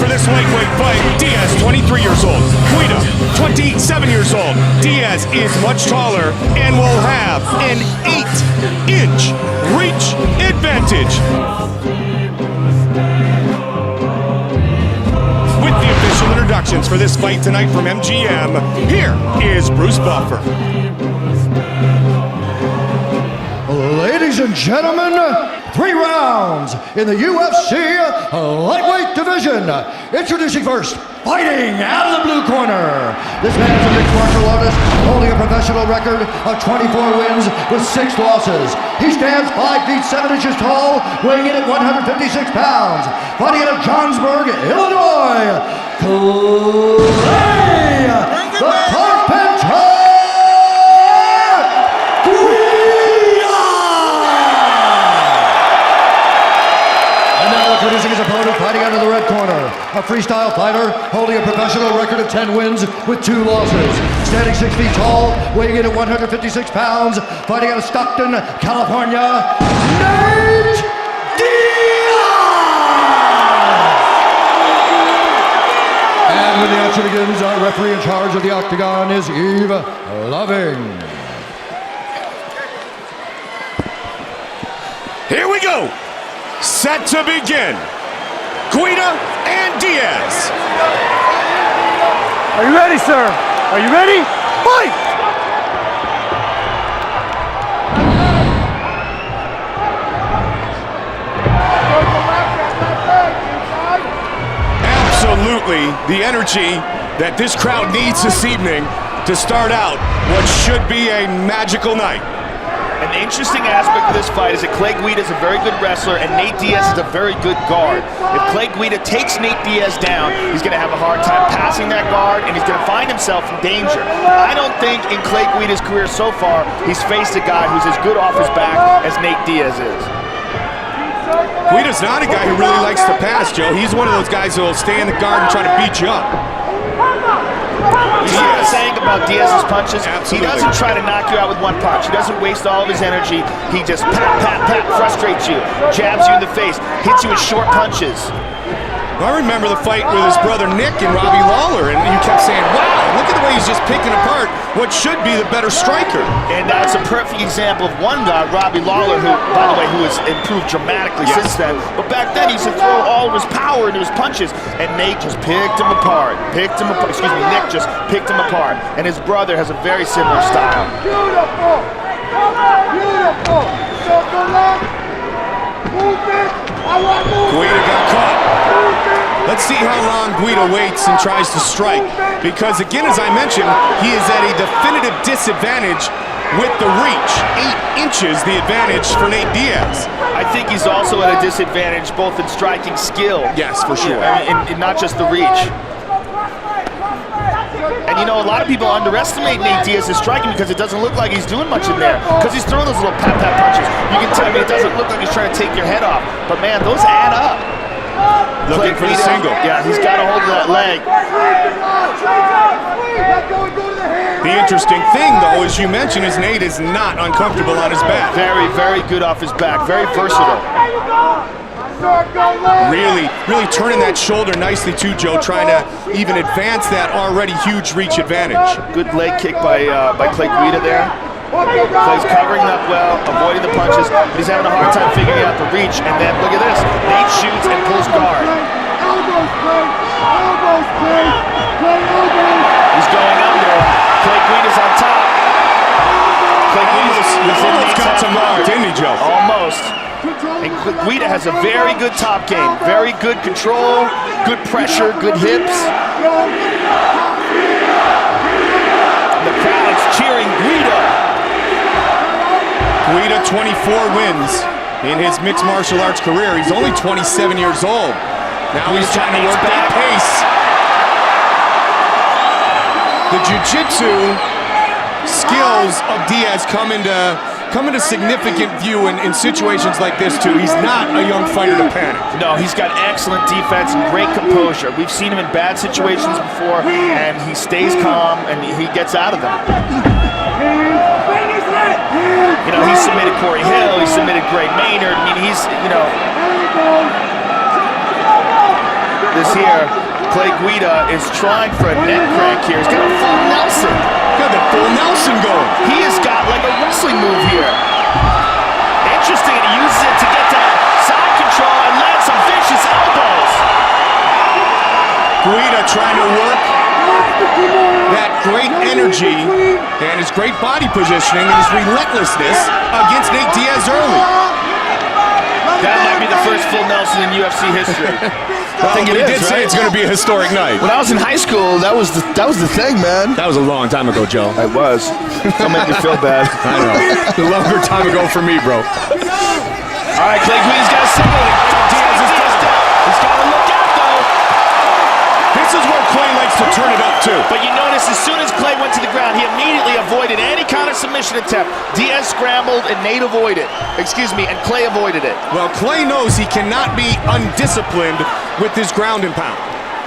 for this lightweight fight. Diaz, 23 years old. Guida, 27 years old. Diaz is much taller and will have an 8-inch reach advantage. With the official introductions for this fight tonight from MGM, here is Bruce Buffer. Ladies and gentlemen, 3 rounds in the UFC lightweight division. Introducing first, fighting out of the blue corner. This man is a mixed martial artist holding a professional record of 24 wins with 6 losses. He stands 5 feet 7 inches tall, weighing in at 156 pounds. Fighting out of Johnsburg, Illinois, Clay, the Carpenter! Introducing his opponent, fighting out of the red corner, a freestyle fighter holding a professional record of 10 wins with 2 losses. Standing 6 feet tall, weighing in at 156 pounds, fighting out of Stockton, California, Nate Diaz! And when the action begins, our referee in charge of the octagon is Eve Loving. Here we go. Set to begin. Guida and Diaz. Are you ready, sir? Are you ready? Fight! Absolutely the energy that this crowd needs this evening to start out what should be a magical night. An interesting aspect of this fight is that Clay Guida is a very good wrestler and Nate Diaz is a very good guard. If Clay Guida takes Nate Diaz down, he's going to have a hard time passing that guard and he's going to find himself in danger. I don't think in Clay Guida's career so far he's faced a guy who's as good off his back as Nate Diaz is. Guida's not a guy who really likes to pass, Joe. He's one of those guys who will stay in the guard and try to beat you up. You see what I'm saying about Diaz's punches? Absolutely. He doesn't try to knock you out with one punch. He doesn't waste all of his energy. He just pat, pat, pat, frustrates you, jabs you in the face, hits you with short punches. I remember the fight with his brother Nick and Robbie Lawler, and you kept saying, wow, look at the way he's just picking apart what should be the better striker. And that's a perfect example of one guy, Robbie Lawler, who, by the way, who has improved dramatically since then. But back then, he used to throw all of his power into his punches, and Nate just picked him apart. Nick just picked him apart. And his brother has a very similar style. Beautiful! Beautiful! Movement! I want movement! Guida got caught. Let's see how long Guida waits and tries to strike. Because again, as I mentioned, he is at a definitive disadvantage with the reach. 8 inches the advantage for Nate Diaz. I think he's also at a disadvantage both in striking skill. Yes, for sure. And not just the reach. And you know, a lot of people underestimate Nate Diaz's striking because it doesn't look like he's doing much in there. Because he's throwing those little pat-pat punches. You can tell me it doesn't look like he's trying to take your head off. But man, those add up. Looking for the single. Yeah, he's got a hold of that leg. The interesting thing, though, as you mentioned, is Nate is not uncomfortable on his back. Very, very good off his back. Very versatile. Really turning that shoulder nicely too, Joe, trying to even advance that already huge reach advantage. Good leg kick by Clay Guida there. Clay's covering up well, avoiding the punches, but he's having a hard time figuring out the reach. And then look at this, Nate shoots and pulls guard. He's going under. Clay Guida's on top. Clay Guida's almost got some guard, didn't he, Joe? Almost. And Guida has a very good top game. Very good control, good pressure, good hips. The crowd's cheering Guida. Guida, 24 wins in his mixed martial arts career. He's only 27 years old. Now he's trying to work that pace. The jiu-jitsu skills of Diaz come into significant view in situations like this too. He's not a young fighter to panic. No, he's got excellent defense and great composure. We've seen him in bad situations before, and he stays calm and he gets out of them. You know, he submitted Corey Hill, he submitted Gray Maynard. I mean, he's, you know. This here, Clay Guida is trying for a neck crank here. He's got a full Nelson. Got the full Nelson going. He has got like a wrestling move here. Interesting, and he uses it to get to side control and land some vicious elbows. Guida trying to work that great energy and his great body positioning and his relentlessness against Nate Diaz early. That might be the first full Nelson in UFC history. Well, he did say it's going to be a historic night. When I was in high school, that was the thing, man. That was a long time ago, Joe. It was. Don't make me feel bad. I know. A longer time ago for me, bro. All right, Clay Guida's got a signal. Diaz is just out. He's got to look out, though. This is where Clay likes to turn it up, too. But you notice as soon as Clay went to the ground, he immediately avoided any kind of submission attempt. Diaz scrambled and Nate avoided. Excuse me, and Clay avoided it. Well, Clay knows he cannot be undisciplined with his ground and pound.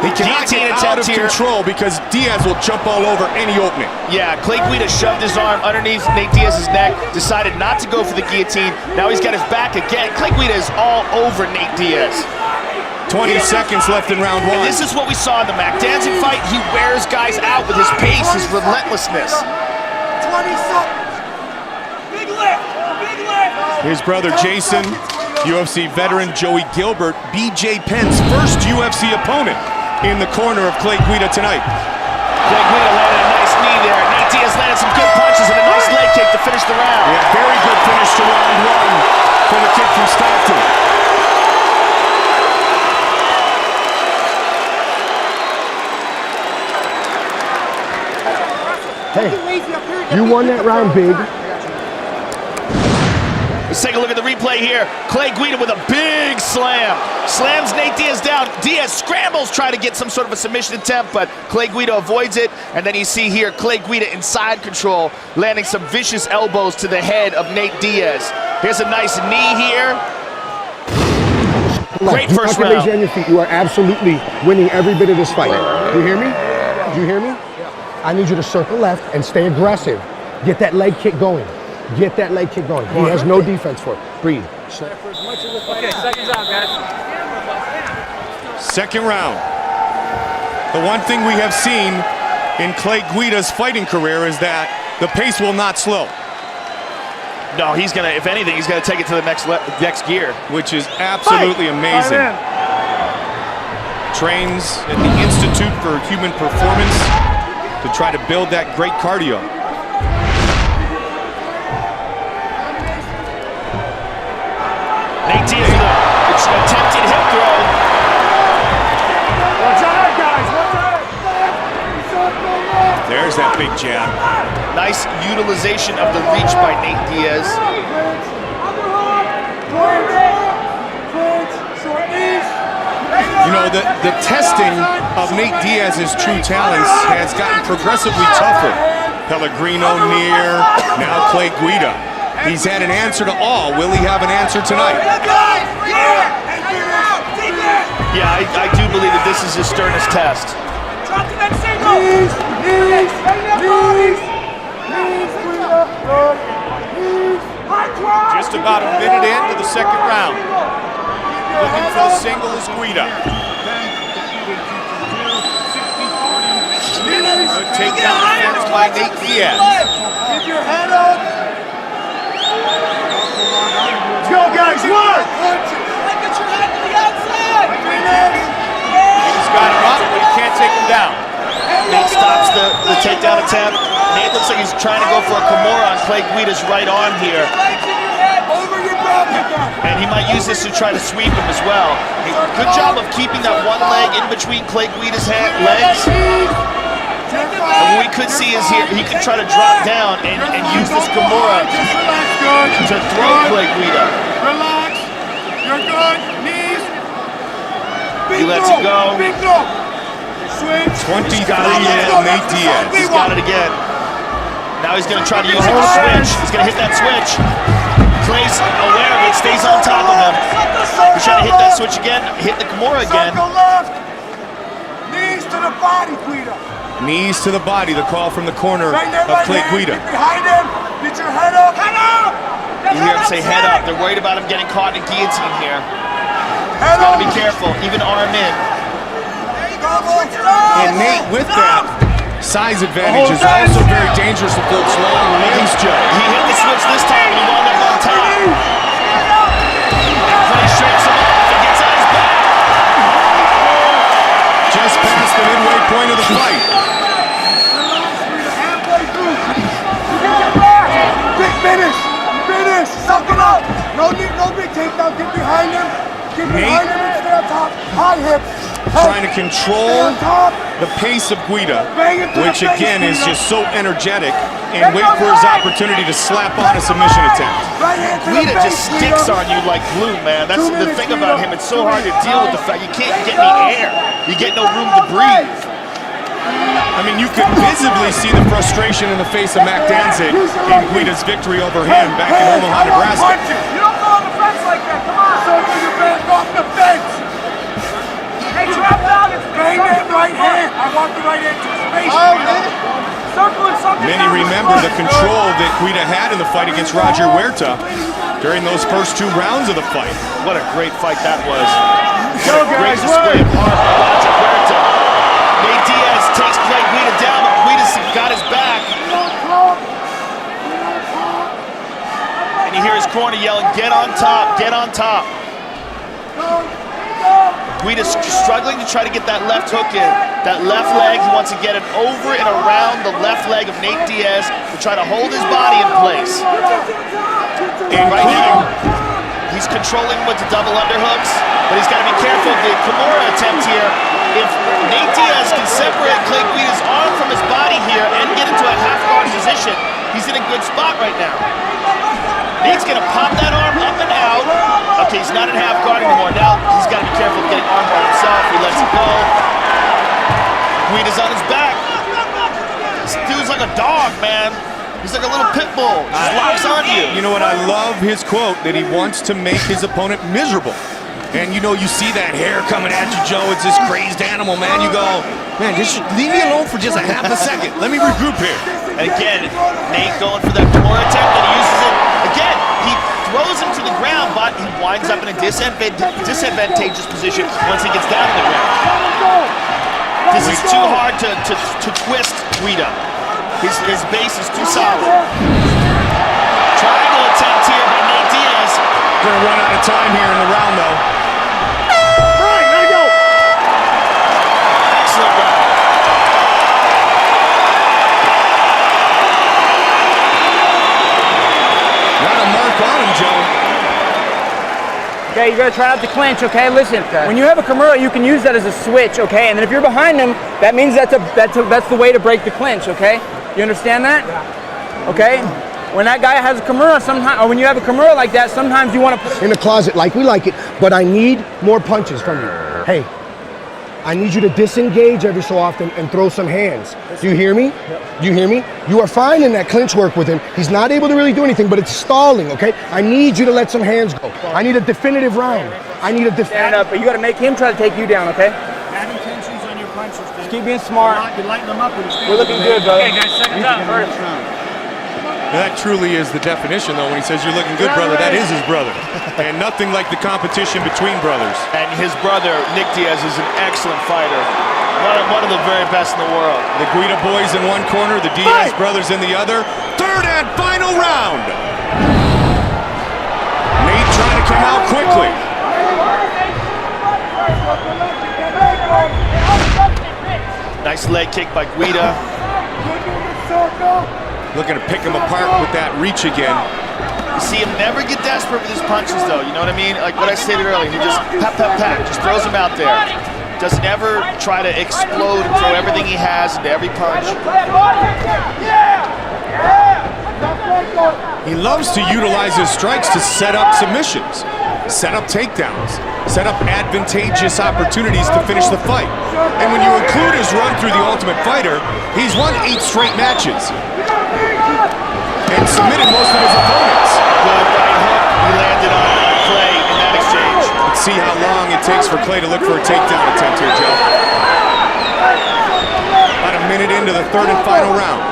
He cannot Guillotine get out of attempt here. control because Diaz will jump all over any opening. Yeah, Clay Guida shoved his arm underneath Nate Diaz's neck, decided not to go for the guillotine. Now he's got his back again. Clay Guida is all over Nate Diaz. 20 seconds left in round one. And this is what we saw in the Mac Danzig fight. He wears guys out with his pace, his relentlessness. 20 seconds. Big lift. Big lift. His brother Jason, UFC veteran Joey Gilbert, BJ Penn's first UFC opponent in the corner of Clay Guida tonight. Clay Guida landed a nice knee there. Nate Diaz landed some good punches and a nice leg kick to finish the round. Yeah, very good finish to round one for the kid from Stockton. Hey, you won that round big. Let's take a look at the replay here. Clay Guida with a big slam. Slams Nate Diaz down. Diaz scrambles, trying to get some sort of a submission attempt, but Clay Guida avoids it. And then you see here Clay Guida in side control, landing some vicious elbows to the head of Nate Diaz. Here's a nice knee here. Great first round. Raise you on your feet. You are absolutely winning every bit of this fight. Do you hear me? Do you hear me? I need you to circle left and stay aggressive. Get that leg kick going. Get that leg kick going. He has no defense for it. Breathe. Okay, seconds out, guys. Second round. The one thing we have seen in Clay Guida's fighting career is that the pace will not slow. No, he's gonna, if anything, he's gonna take it to the next gear. Which is absolutely amazing. Trains at the Institute for Human Performance to try to build that great cardio. Nate Diaz with an attempted hip throw. Watch out, guys. Watch out. There's that big jab. Nice utilization of the reach by Nate Diaz. You know, the testing of Nate Diaz's true talents has gotten progressively tougher. Pellegrino near, now Clay Guida. He's had an answer to all. Will he have an answer tonight? Yeah, I do believe that this is his sternest test. Just about a minute into the second round. Looking for the single is Guida. Good takedown defense by Nate Diaz. Keep your head up. Let's go, guys. Work. Get your head to the outside. He's got him up, but he can't take him down. Nate stops the takedown attempt. Nate looks like he's trying to go for a Kimura on Clay Guida's right arm here. And he might use this to try to sweep him as well. Good job of keeping that one leg in between Clay Guida's legs. And what we could see is here, he can try to drop down and use this Kimura to throw Clay Guida. Relax. You're good. Knees. He lets it go. 23 year-old Nate Diaz. He's got it again. Now he's going to try to use it to switch. He's going to hit that switch. Clay's aware of it, stays on top of him. He's trying to hit that switch again, hit the Kimura again. Knees to the body, Guida. Knees to the body, the call from the corner Right there, of right Clay hand. Guida. Get behind him. Get your head up. Head up. You hear him say head up. They're worried about him getting caught in guillotine here. Head Gotta up. be careful, even arm in. And Nate, with that size advantage, is also very dangerous with those long legs, Joe. He hit the switch this time and he wound up on top. Clay shakes him off and gets on his back. Just past the midway point of the fight. Big finish! Finish! Suck it up! No big takedown. Get behind him. Get behind him and stay on top. High hips. Trying to control the pace of Guida, which again is just so energetic, and wait for his opportunity to slap on a submission attempt. Guida just sticks on you like glue, man. That's the thing about him. It's so hard to deal with the fact you can't get any air. You get no room to breathe. I mean, you could visibly see the frustration in the face of Mac Danzig in Guida's victory over him back in Omaha, Nebraska. You don't go on the fence like that. Come on. Circle your back off the fence. Hey, drop down. Bang that right hand. I want the right hand to his face. Circle and something. Many remember the control that Guida had in the fight against Roger Huerta during those first 2 rounds of the fight. What a great fight that was. What a great display of heart by Roger Huerta. Nate Diaz takes Clay Guida down, but Guida's got his back. And you hear his corner yelling, "Get on top, get on top." Guida's struggling to try to get that left hook in. That left leg, he wants to get it over and around the left leg of Nate Diaz to try to hold his body in place. And right now, he's controlling with the double underhooks, but he's got to be careful of the Kimura attempt here. If Nate Diaz can separate Clay Guida's arm from his body here and get into a half-guard position, he's in a good spot right now. Nate's gonna pop that arm up and out. Okay, he's not in half guard anymore. Now he's gotta be careful of getting arm by himself. He lets it go. Guida's on his back. This dude's like a dog, man. He's like a little pit bull. Just locks on you. You know what, I love his quote that he wants to make his opponent miserable. And you know, you see that hair coming at you, Joe. It's this crazed animal, man. You go, man, just leave me alone for just a half a second. Let me regroup here. And again, Nate going for that Kimura attempt, and he uses it. Again, he throws him to the ground, but he winds up in a disadvantageous position once he gets down to the ground. This is too hard to twist Guida. His base is too solid. Triangle attempt here by Nate Diaz. Gonna run out of time here in the round, though. All right, let it go. Excellent round. Not a mark on him, Joe. Okay, you gotta try out the clinch, okay? Listen, when you have a Kimura, you can use that as a switch, okay? And then if you're behind him, that means that's the way to break the clinch, okay? You understand that? Okay? When that guy has a Kimura, sometimes, or when you have a Kimura like that, sometimes you want to put In the closet like we like it, but I need more punches from you. Hey, I need you to disengage every so often and throw some hands. Do you hear me? Do you hear me? You are fine in that clinch work with him. He's not able to really do anything, but it's stalling, okay? I need you to let some hands go. I need a definitive round. I need a stand up, but you gotta make him try to take you down, okay? Have intentions on your punches, dude. Just keep being smart. You lighten them up when you stand. We're looking good, brother. Okay, guys, second down first. That truly is the definition, though, when he says you're looking good, brother. That is his brother. And nothing like the competition between brothers. And his brother, Nick Diaz, is an excellent fighter. One of the very best in the world. The Guida boys in one corner, the Diaz brothers in the other. Third and final round. Nate trying to come out quickly. Nice leg kick by Guida. Looking to pick him apart with that reach again. You see him never get desperate with his punches, though. You know what I mean? Like what I stated earlier, he just pat, pat, pat, just throws them out there. Doesn't ever try to explode and throw everything he has into every punch. He loves to utilize his strikes to set up submissions, set up takedowns, set up advantageous opportunities to finish the fight. And when you include his run through the Ultimate Fighter, he's won 8 straight matches and submitted most of his opponents. Good right hook he landed on Clay in that exchange. Let's see how long it takes for Clay to look for a takedown attempt here, Joe. About a minute into the third and final round.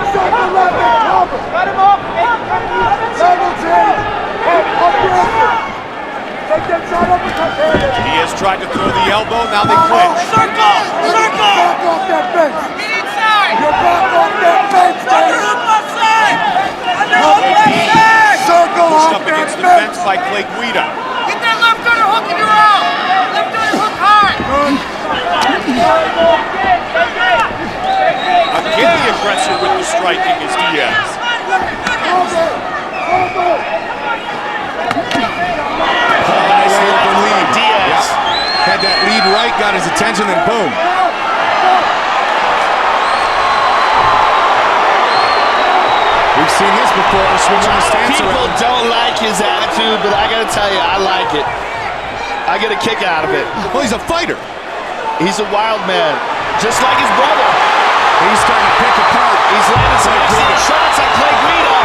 Take that side uppercut. Diaz tried to throw the elbow, now they clinch. Circle! Circle! Back off that fence. Inside! You're back off that fence, Underhook left side! Underhook left side! Circle Pushed off up that against the fence. fence by Clay Guida. Get that left underhook in your arm! Left underhook hard! Again, the aggressor with the striking is Diaz. Nice open lead. Diaz. Yep. Had that lead right, got his attention, then boom. We've seen this before, switching the stance People around. don't like his attitude, but I gotta tell you, I like it. I get a kick out of it. Well, he's a fighter. He's a wild man, just like his brother. He's starting to pick apart. He's landing some excellent shots on Clay Guida.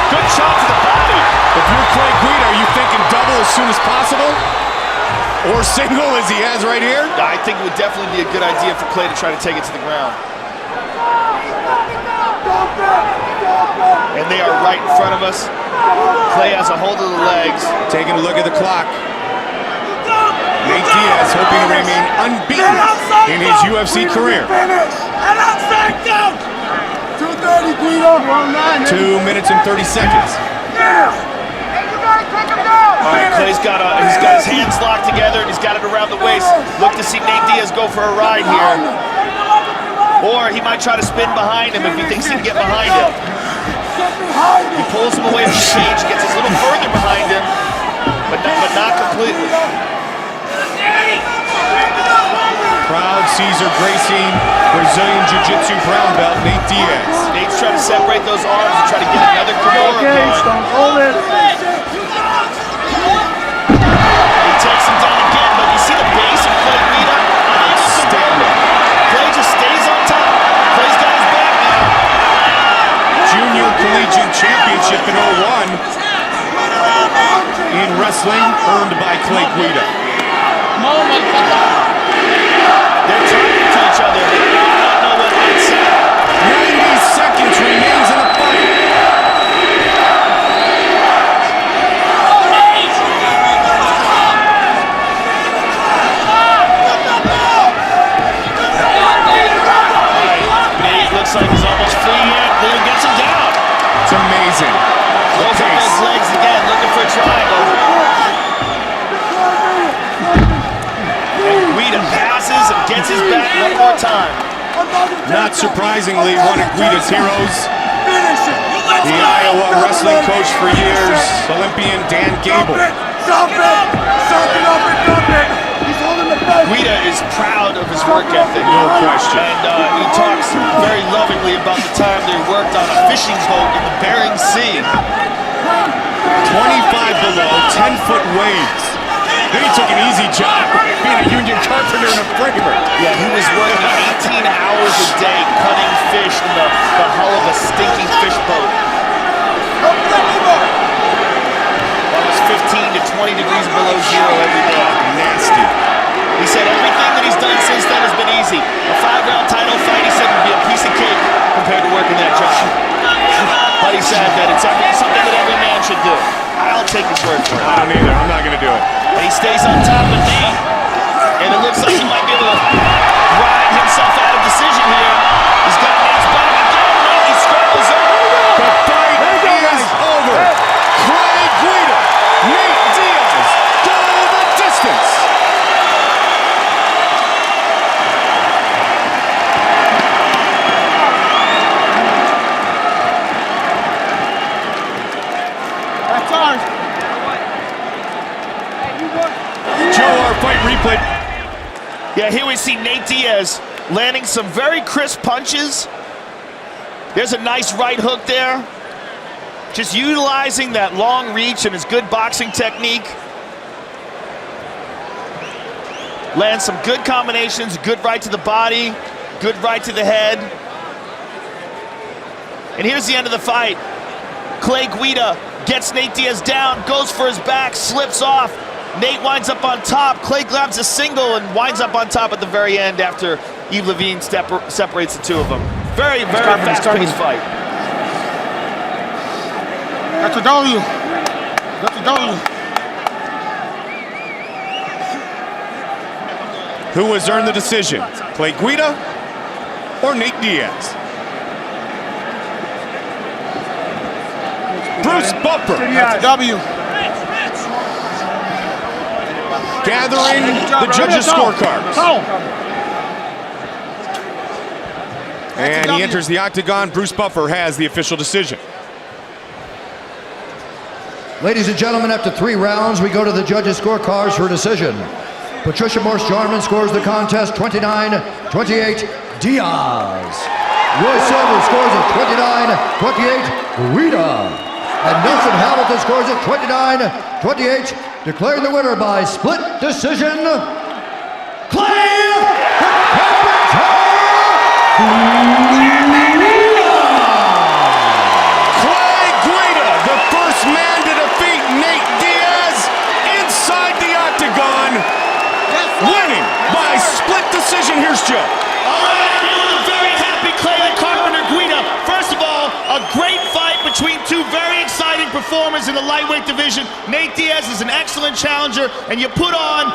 Good shot to the body. If you're Clay Guida, are you thinking double as soon as possible? Or single as he has right here? I think it would definitely be a good idea for Clay to try to take it to the ground. And they are right in front of us. Clay has a hold of the legs. Taking a look at the clock. Nate Diaz hoping to remain unbeaten in his UFC career. And outside down. 230, Guida. 2 minutes and 30 seconds. Yeah. Hey, you gotta take him down! All right, Clay's got his hands locked together and he's got it around the waist. Look to see Nate Diaz go for a ride here. Or he might try to spin behind him if he thinks he can get behind him. He pulls him away from the cage, gets a little further behind him, but not completely. Proud Caesar gracing Brazilian Jiu-Jitsu brown belt Nate Diaz. Nate's trying to separate those arms and try to get another Kimura going. Don't hold it. He takes him down again, but you see the base of Clay Guida? Outstanding. Clay just stays on top. Clay's got his back now. Junior Collegiate Championship in 01 in wrestling, earned by Clay Guida. They're talking to each other. They do not know what to say. 90 seconds remains in the fight. Nate looks like he's almost free here. Guida gets him down. It's amazing. Close up pace. those legs again, looking for a triangle. And Guida passes and gets his back one more time. Not surprisingly, one of Guida's heroes. The Iowa wrestling coach for years, Olympian Dan Gable. Stop it! Stop it up and dump it! He's holding the fence. Guida is proud of his work ethic. No question. And he talks very lovingly about the time they worked on a fishing boat in the Bering Sea. 25 below, 10-foot waves. Then he took an easy job being a union carpenter and a framer. Yeah, he was working 18 hours a day cutting fish in the hull of a stinking fish boat. That was 15 to 20 degrees below zero every day. Nasty. He said everything that he's done since then has been easy. A 5-round title fight, he said, would be a piece of cake compared to working that job. But he said that it's something that every man should do. I'll take his word for it. I don't either. I'm not going to do it. And he stays on top of Nate. And it looks like he might be able to ride himself out of decision here. He's got Nate's bottom again. Nate, he scrambles over. The fight is over. Clay Guida, Nate Diaz, go the distance. That's ours. Joe, our fight replay. Yeah, here we see Nate Diaz landing some very crisp punches. There's a nice right hook there. Just utilizing that long reach and his good boxing technique. Lands some good combinations, good right to the body, good right to the head. And here's the end of the fight. Clay Guida gets Nate Diaz down, goes for his back, slips off. Nate winds up on top. Clay grabs a single and winds up on top at the very end after Yves Levine separates the two of them. Very, very fast-paced fight. That's a W. That's a W. Who has earned the decision? Clay Guida or Nate Diaz? Bruce Buffer. That's a W. Gathering the judges' scorecards. And he enters the octagon. Bruce Buffer has the official decision. Ladies and gentlemen, after 3 rounds, we go to the judges' scorecards for a decision. Patricia Morse-Jarman scores the contest 29-28, Diaz. Roy Silver scores it 29-28, Guida. And Nelson Hamilton scores it 29-28, declaring the winner by split decision, Clay Guida, the first man to defeat Nate Diaz inside the octagon, winning by split decision. Here's Joe. All right, everyone, I'm very happy Clay the Carpenter Guida. First of all, a great fight between two very exciting performers in the lightweight division. Nate Diaz is an excellent challenger, and you put on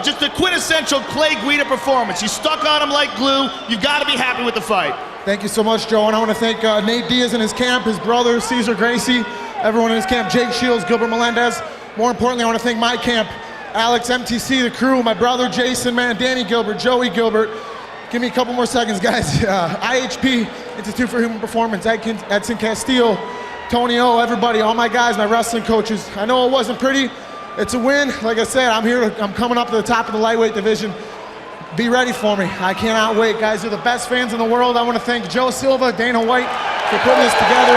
just a quintessential Clay Guida performance. You stuck on him like glue. You've got to be happy with the fight. Thank you so much, Joe, and I want to thank Nate Diaz and his camp, his brother, Cesar Gracie, everyone in his camp, Jake Shields, Gilbert Melendez. More importantly, I want to thank my camp, Alex, MTC, the crew, my brother, Jason, man, Danny Gilbert, Joey Gilbert. Give me a couple more seconds, guys. IHP, Institute for Human Performance, Edson Castillo, Tony O, everybody, all my guys, my wrestling coaches. I know it wasn't pretty. It's a win. Like I said, I'm coming up to the top of the lightweight division. Be ready for me. I cannot wait, guys. You're the best fans in the world. I want to thank Joe Silva, Dana White for putting this together.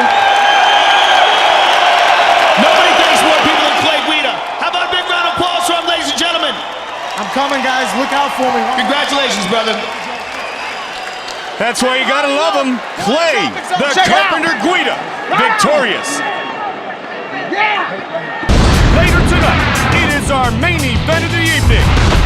Nobody thanks more people than Clay Guida. How about a big round of applause for him, ladies and gentlemen? I'm coming, guys. Look out for me. Congratulations, brother. That's why you gotta love him. Clay, the Carpenter Guida, victorious. Yeah!